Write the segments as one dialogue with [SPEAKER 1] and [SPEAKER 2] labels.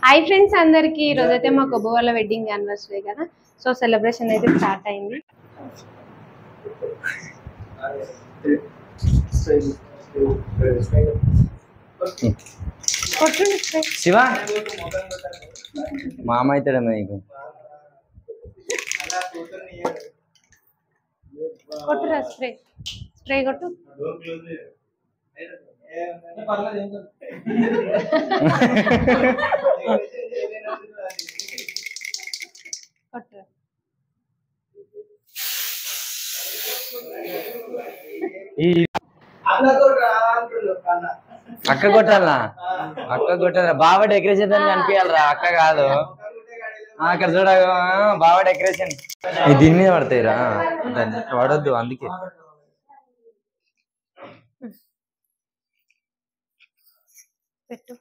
[SPEAKER 1] hi friends అందరికి రోజైతే మా కొబ్బు వాళ్ళ వెడ్డింగ్ యానివర్సరీ కదా సో సెలబ్రేషన్ అయితే స్టార్ట్ అయింది
[SPEAKER 2] శివ మామ అవుతాడు నీకు
[SPEAKER 1] కొట్టురా స్ప్రే స్ప్రే కొట్టు కొట్టురా
[SPEAKER 2] అక్క కొట్టాలనా అక్క కొట్టాల బావ డెకరేషన్ అని కనిపించాలరా అక్క కాదు అక్కడ చూడ బావ డెకరేషన్ దీని మీద పడతాయిరా పడొద్దు అందుకే
[SPEAKER 1] పెట్టు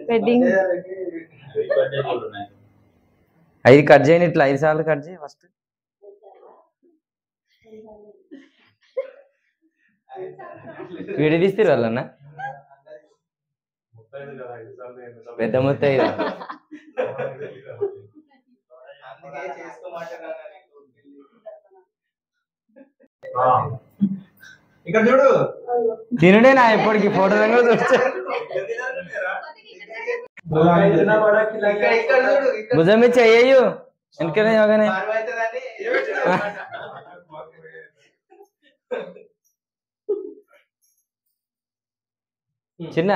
[SPEAKER 1] వెడ్డింగ్
[SPEAKER 2] 5 కట్ చేయని ఇట్లా 5 సార్లు కట్ చేయి ఫస్ట్ వీడి తీస్తారు వాళ్ళన్నా పెద్ద మొత్తం
[SPEAKER 3] ఇక్కడ చూడు
[SPEAKER 2] తినుడే నా ఎప్పటికి ఫోటో చూస్తే భుజం మీద చెయ్యు వెనకనే యోగానే చిన్న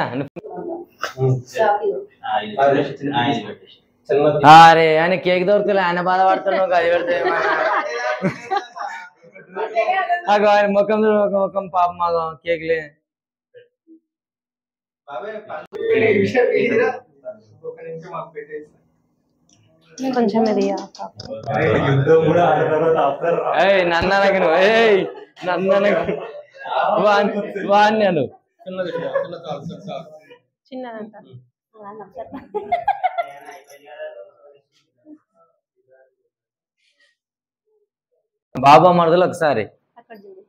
[SPEAKER 2] అరే ఆయన కేక్ దొరకలే ఆయన బాధపడుతున్నావు అది పెడితే ఆయన ముఖం ముఖం పాప మగం కేక్లే
[SPEAKER 1] కొంచెం
[SPEAKER 2] నన్ననకు నన్ననకు వాణ్యాలు
[SPEAKER 1] చిన్నదంట
[SPEAKER 2] బాబా మరదలు ఒకసారి
[SPEAKER 1] అక్కడ చూడు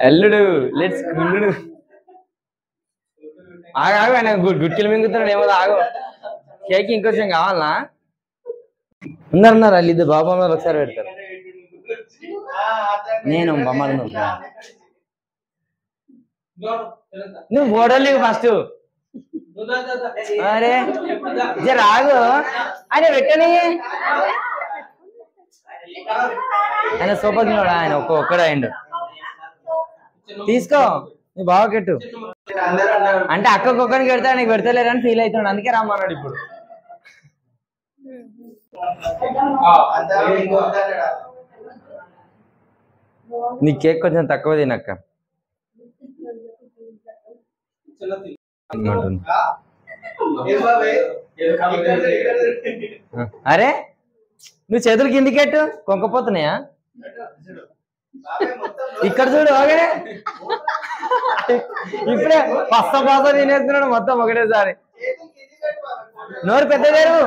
[SPEAKER 2] అల్లుడు లెట్స్ గుల్లుడు ఆగు ఆయన గుట్కిలు మింగుతున్నాడు ఏమో ఆగు కేక్ ఇంకొంచెం కావాలనా ఉన్నారు వాళ్ళు ఇద్దరు బాబా మీద ఒకసారి పెడతారు నేను బొమ్మను నువ్వు ఫోటోలు ఫస్ట్ అరే రాగు అరే పెట్టని ఆయన సూపర్ ఆయన ఒక్కడే అయిండు తీసుకో నీ బాగా కెట్టు అంటే అక్కకి ఒక్కడికి పెడతా నీకు పెడతలేరని ఫీల్ అవుతున్నాడు అందుకే రమ్మన్నాడు ఇప్పుడు నీ కేక్ కొంచెం తక్కువ తినక్క అరే నువ్వు చేతులు కిందికెట్టు కొంకపోతున్నాయా ఇక్కడ చూడు ఒకడే ఇప్పుడే పస్త పాస తినేస్తున్నాడు మొత్తం ఒకటేసారి నోరు పెద్దదేరు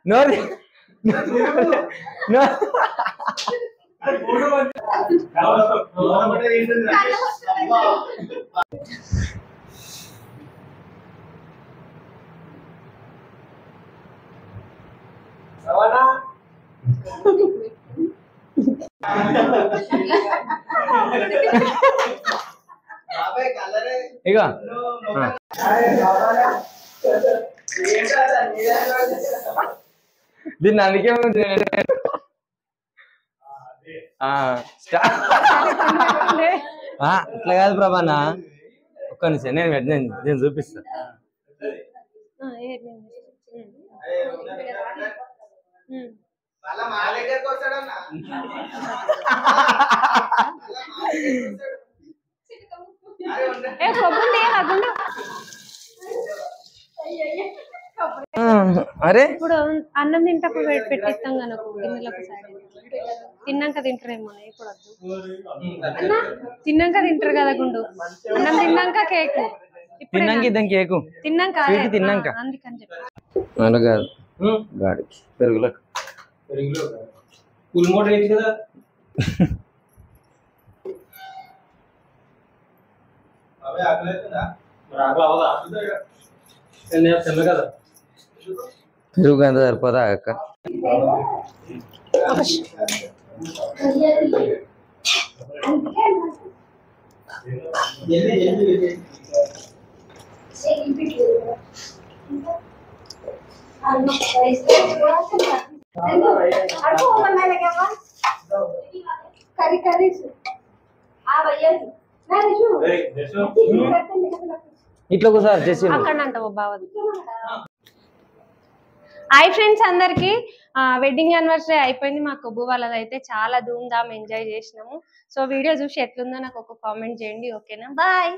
[SPEAKER 2] నోరు ఇగో దీన్ని అందుకే అట్లా కాదు ప్రభానా ఒక్క నిమిషం నేను చూపిస్తా
[SPEAKER 1] ఏ కొబ్బరి
[SPEAKER 2] అరే
[SPEAKER 1] ఇప్పుడు అన్నం తింటప్పుడు పెట్టిస్తాం కనుక గిన్నెలకు సైడ్ తిన్నాక తింటారేమో ఇప్పుడు వద్దు తిన్నాక తింటారు కదా గుండు అన్నం తిన్నాక కేక్
[SPEAKER 2] తిన్నాక ఇద్దాం కేకు
[SPEAKER 1] తిన్నాక
[SPEAKER 2] తిన్నాక
[SPEAKER 1] అందుకని చెప్పి
[SPEAKER 2] అలా కాదు గాడికి పెరుగులకు
[SPEAKER 3] ఫుల్ మోటర్ వేయచ్చు కదా అవే ఆకలి అవుతుందా మరి ఆకలి అవదా తెల్ల కదా
[SPEAKER 2] పెరుగు ఎంత సరిపోదా అక్క ఇట్లా ఒకసారి చేసి
[SPEAKER 1] అక్కడ అంటావు బావది హాయ్ ఫ్రెండ్స్ అందరికి వెడ్డింగ్ యానివర్సరీ అయిపోయింది మా కొబ్బు వాళ్ళది అయితే చాలా ధూమ్ ధామ్ ఎంజాయ్ చేసినాము సో వీడియో చూసి ఎట్లుందో నాకు ఒక కామెంట్ చేయండి ఓకేనా బాయ్